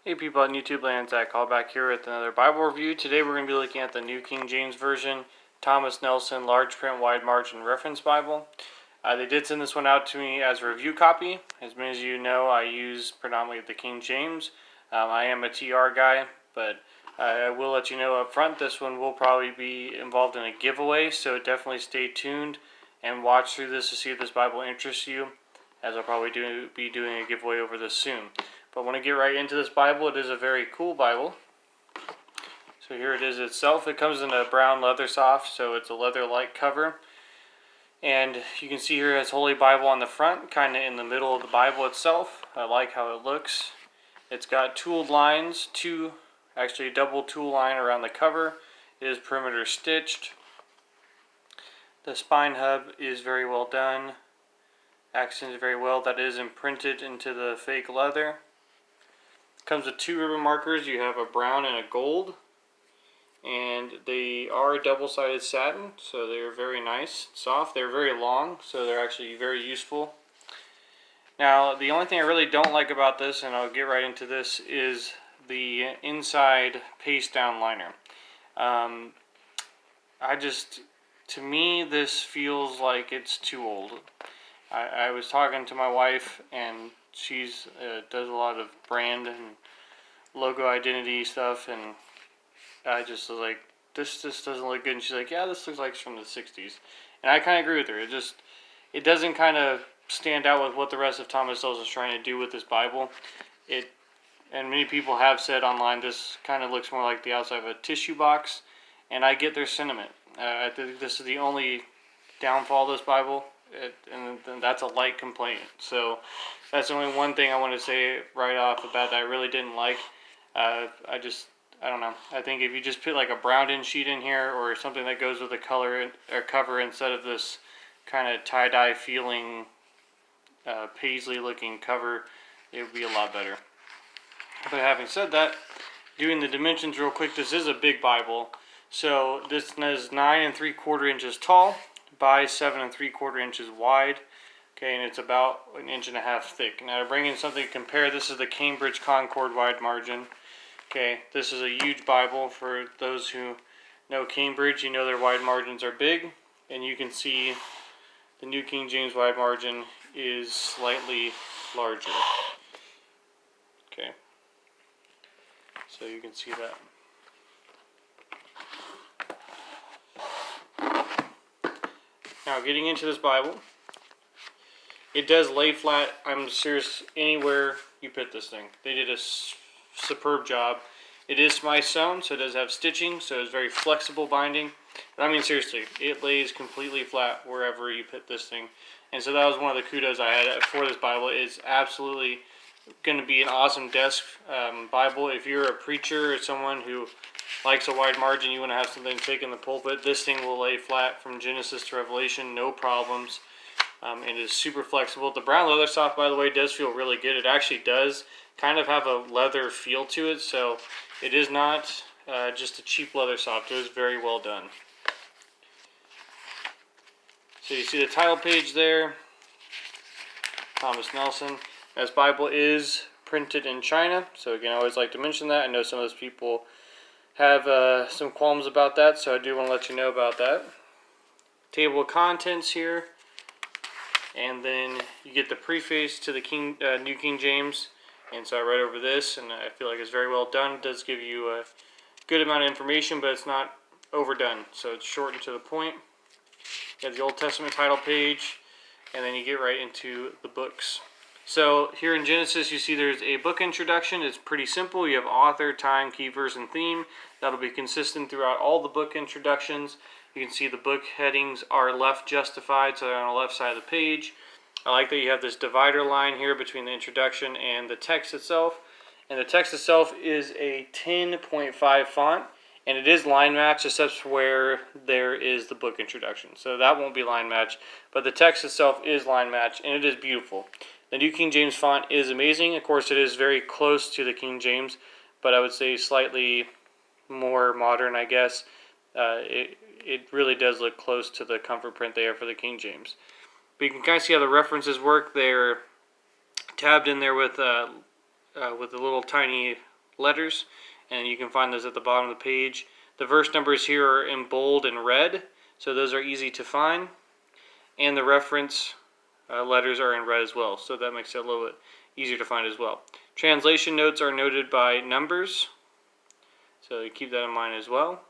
Hey people on YouTube land, Zach Call back here with another Bible review. Today we're going to be looking at the New King James Version, Thomas Nelson Large Print Wide Margin Reference Bible. They did send this one out to me as a review copy. As many as you know, I use predominantly the King James. I am a TR guy, but I will let you know up front, this one will probably be involved in a giveaway, so definitely stay tuned and watch through this to see if this Bible interests you, as I'll probably be doing a giveaway over this soon. But when I get right into this Bible, it is a very cool Bible. So here it is itself. It comes in a brown leather soft, so it's a leather-like cover. And you can see here it has Holy Bible on the front, kind of in the middle of the Bible itself. I like how it looks. It's got tooled lines, actually a double tool line around the cover. It is perimeter stitched. The spine hub is very well done. Accented very well. That is imprinted into the fake leather. Comes with two ribbon markers. You have a brown and a gold, and they are double-sided satin, so they're very nice, soft. They're very long, so they're actually very useful. Now, the only thing I really don't like about this, and I'll get right into this, is the inside paste down liner. To me, this feels like it's too old. I was talking to my wife, and she's does a lot of brand and logo identity stuff, and I just was like, this just doesn't look good. And she's like, yeah, this looks like it's from the 60s. And I kind of agree with her. It doesn't kind of stand out with what the rest of Thomas Nelson is trying to do with this Bible. And many people have said online, this kind of looks more like the outside of a tissue box, and I get their sentiment. I think this is the only downfall of this Bible. And that's a light complaint. So that's only one thing I want to say right off the bat that I really didn't like. I don't know. I think if you just put like a browned in sheet in here, or something that goes with the color or cover instead of this kind of tie-dye feeling paisley looking cover, it would be a lot better. But having said that, doing the dimensions real quick, this is a big Bible. So this is 9 3/4 inches tall by 7 3/4 inches wide. Okay, and it's about 1.5 inches thick. Now to bring in something to compare, this is the Cambridge Concord wide margin. Okay, this is a huge Bible. For those who know Cambridge, you know their wide margins are big, and you can see the New King James wide margin is slightly larger. Okay, so you can see that. Now, getting into this Bible, it does lay flat. I'm serious, anywhere you put this thing. They did a superb job. It is smice sewn, so it does have stitching, so it's very flexible binding. But I mean, seriously, it lays completely flat wherever you put this thing. And so that was one of the kudos I had for this Bible. It's absolutely going to be an awesome desk Bible. If you're a preacher or someone who likes a wide margin, you want to have something thick in the pulpit, this thing will lay flat from Genesis to Revelation, no problems. It is super flexible. The brown leather soft, by the way, does feel really good. It actually does kind of have a leather feel to it, so it is not just a cheap leather soft. It is very well done. So you see the title page there, Thomas Nelson. This Bible is printed in China, so again, I always like to mention that. I know some of those people have some qualms about that, so I do want to let you know about that. Table of contents here, and then you get the preface to the New King James. And so I read over this, and I feel like it's very well done. It does give you a good amount of information, but it's not overdone, so it's short and to the point. You have the Old Testament title page, and then you get right into the books. So here in Genesis, you see there's a book introduction. It's pretty simple. You have author, time, key verse, and theme. That'll be consistent throughout all the book introductions. You can see the book headings are left justified, so they're on the left side of the page. I like that you have this divider line here between the introduction and the text itself. And the text itself is a 10.5 font, and it is line matched except where there is the book introduction. So that won't be line matched, but the text itself is line matched, and it is beautiful. The New King James font is amazing. Of course, it is very close to the King James, but I would say slightly more modern, I guess. It really does look close to the comfort print there for the King James. But you can kind of see how the references work. They're tabbed in there with a little tiny letters, and you can find those at the bottom of the page. The verse numbers here are in bold and red, so those are easy to find. And the reference letters are in red as well, so that makes it a little bit easier to find as well. Translation notes are noted by numbers, so you keep that in mind as well.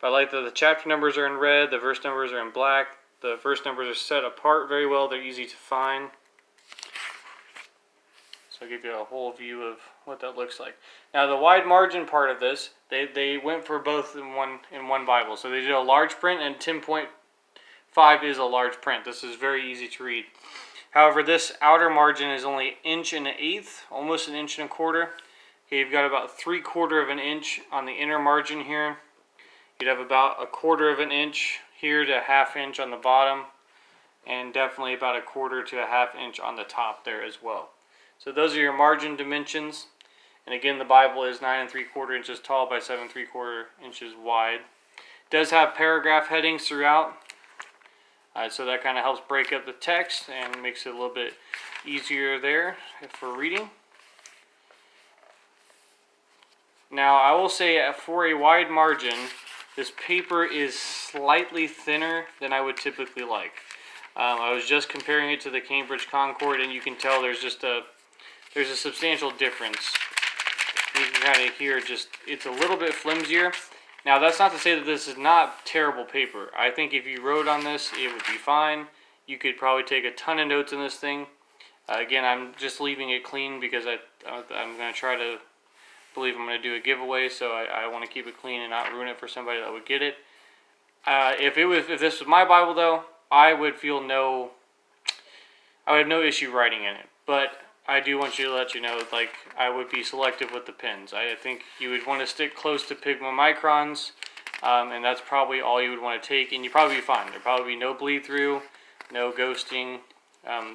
But I like that the chapter numbers are in red, the verse numbers are in black. The verse numbers are set apart very well, they're easy to find. So I'll give you a whole view of what that looks like. Now the wide margin part of this, they went for both in one Bible. So they did a large print, and 10.5 is a large print. This is very easy to read. However, this outer margin is only 1 1/8 inches, almost 1 1/4 inches. Okay, you've got about 3/4 of an inch on the inner margin here. You'd have about 1/4 inch here to 1/2 inch on the bottom, and definitely about 1/4 to 1/2 inch on the top there as well. So those are your margin dimensions. And again, the Bible is 9 3/4 inches tall by 7 3/4 inches wide. It does have paragraph headings throughout, so that kind of helps break up the text and makes it a little bit easier there for reading. Now, I will say for a wide margin, this paper is slightly thinner than I would typically like. I was just comparing it to the Cambridge Concord, and you can tell there's a substantial difference. You can kind of hear it's a little bit flimsier. Now, that's not to say that this is not terrible paper. I think if you wrote on this, it would be fine. You could probably take a ton of notes in this thing. Again, I'm just leaving it clean because I'm going to try to believe I'm going to do a giveaway, so I want to keep it clean and not ruin it for somebody that would get it. If this was my Bible, though, I would have no issue writing in it. But I do want you to let you know, like, I would be selective with the pens. I think you would want to stick close to Pigma microns, and that's probably all you would want to take, and you'd probably be fine. There'd probably be no bleed through, no ghosting.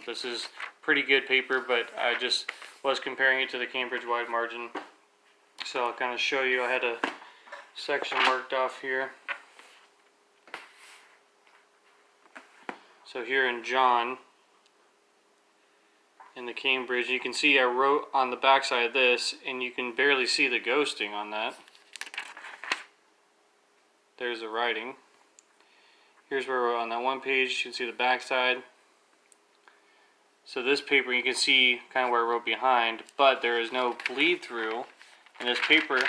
This is pretty good paper, but I just was comparing it to the Cambridge wide margin. So I'll kind of show you. I had a section marked off here. So here in John, in the Cambridge, you can see I wrote on the back side of this, and you can barely see the ghosting on that. There's the writing. Here's where I wrote on that one page. You can see the back side. So this paper, you can see kind of where I wrote behind, but there is no bleed through. In this paper,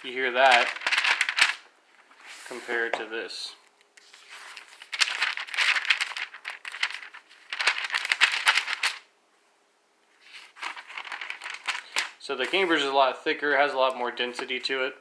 you hear that compared to this. So the Cambridge is a lot thicker, has a lot more density to it.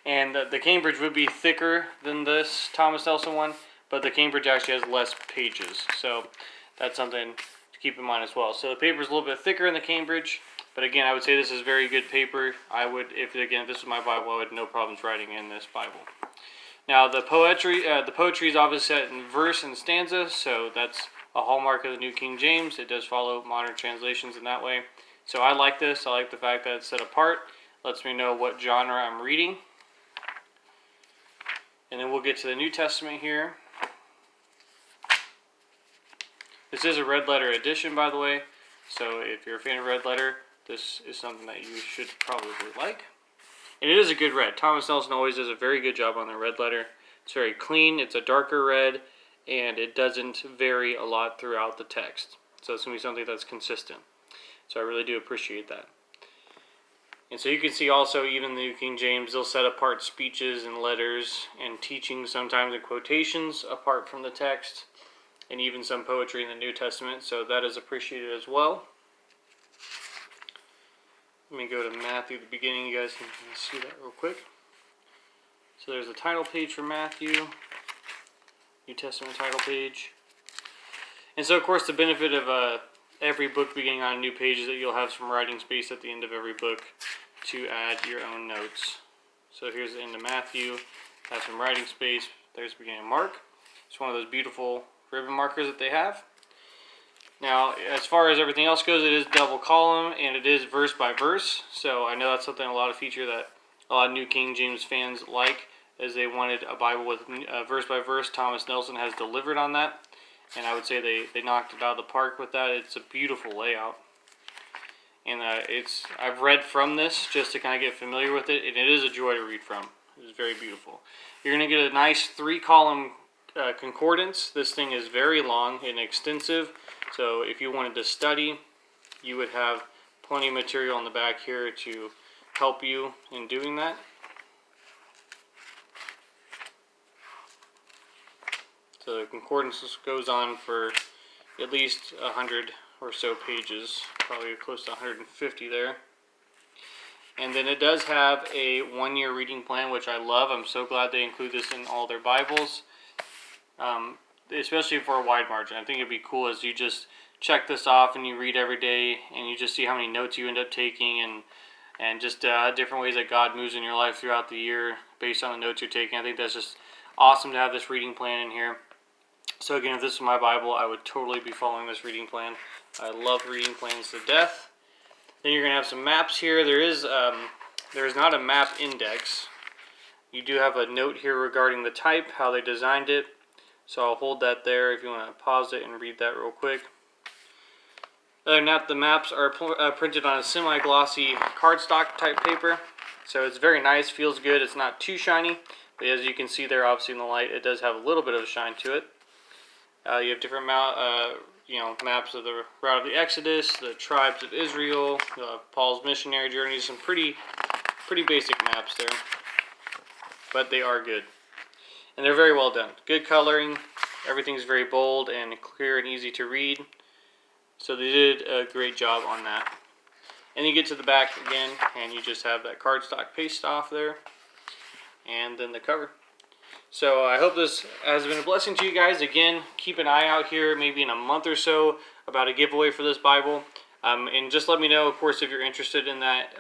And the Cambridge would be thicker than this Thomas Nelson one, but the Cambridge actually has less pages. So that's something to keep in mind as well. So the paper is a little bit thicker in the Cambridge, but again, I would say this is very good paper. I would, if this was my Bible, I would have no problems writing in this Bible. Now the poetry is obviously set in verse and stanza, so that's a hallmark of the New King James. It does follow modern translations in that way. So I like this. I like the fact that it's set apart. Lets me know what genre I'm reading. And then we'll get to the New Testament here. This is a red letter edition, by the way. So if you're a fan of red letter, this is something that you should probably like. And it is a good red. Thomas Nelson always does a very good job on the red letter. It's very clean. It's a darker red, and it doesn't vary a lot throughout the text. So it's going to be something that's consistent. So I really do appreciate that. And so you can see also, even in the New King James, they'll set apart speeches and letters and teachings, sometimes in quotations, apart from the text, and even some poetry in the New Testament. So that is appreciated as well. Let me go to Matthew at the beginning. You guys can see that real quick. So there's the title page for Matthew, New Testament title page. And so, of course, the benefit of every book beginning on a new page is that you'll have some writing space at the end of every book to add your own notes. So here's the end of Matthew. Have some writing space. There's the beginning of Mark. It's one of those beautiful ribbon markers that they have. Now, as far as everything else goes, it is double column and it is verse by verse. So I know that's something, a lot of feature that a lot of New King James fans like, as they wanted a Bible with verse by verse. Thomas Nelson has delivered on that, and I would say they knocked it out of the park with that. It's a beautiful layout. And I've read from this just to kind of get familiar with it, and it is a joy to read from. It is very beautiful. You're going to get a nice 3-column concordance. This thing is very long and extensive, so if you wanted to study, you would have plenty of material on the back here to help you in doing that. So the concordance goes on for at least 100 or so pages, probably close to 150 there. And then it does have a 1-year reading plan, which I love. I'm so glad they include this in all their Bibles, especially for a wide margin. I think it'd be cool as you just check this off and you read every day and you just see how many notes you end up taking and just different ways that God moves in your life throughout the year based on the notes you're taking. I think that's just awesome to have this reading plan in here. So again, if this was my Bible, I would totally be following this reading plan. I love reading plans to death. Then you're going to have some maps here. There is not a map index. You do have a note here regarding the type, how they designed it. So I'll hold that there if you want to pause it and read that real quick. Other than that, the maps are printed on a semi-glossy cardstock type paper. So it's very nice, feels good. It's not too shiny, but as you can see there, obviously in the light, it does have a little bit of a shine to it. You have different maps of the route of the Exodus, the tribes of Israel, Paul's missionary journeys, some pretty basic maps there, but they are good. And they're very well done. Good coloring, everything's very bold and clear and easy to read. So they did a great job on that. And you get to the back again, and you just have that cardstock paste off there, and then the cover. So I hope this has been a blessing to you guys. Again, keep an eye out here maybe in a month or so about a giveaway for this Bible. And just let me know, of course, if you're interested in that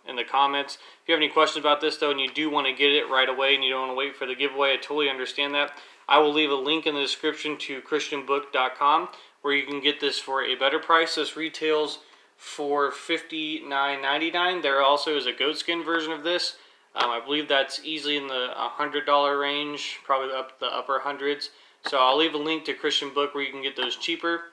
in the comments. If you have any questions about this, though, and you do want to get it right away and you don't want to wait for the giveaway, I totally understand that. I will leave a link in the description to christianbook.com where you can get this for a better price. This retails for $59.99. There also is a goatskin version of this. I believe that's easily in the $100 range, probably up the upper hundreds. So I'll leave a link to Christian Book where you can get those cheaper.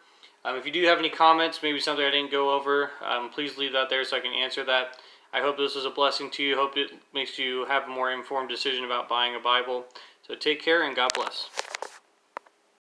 If you do have any comments, maybe something I didn't go over, please leave that there so I can answer that. I hope this was a blessing to you. Hope it makes you have a more informed decision about buying a Bible. So take care and God bless.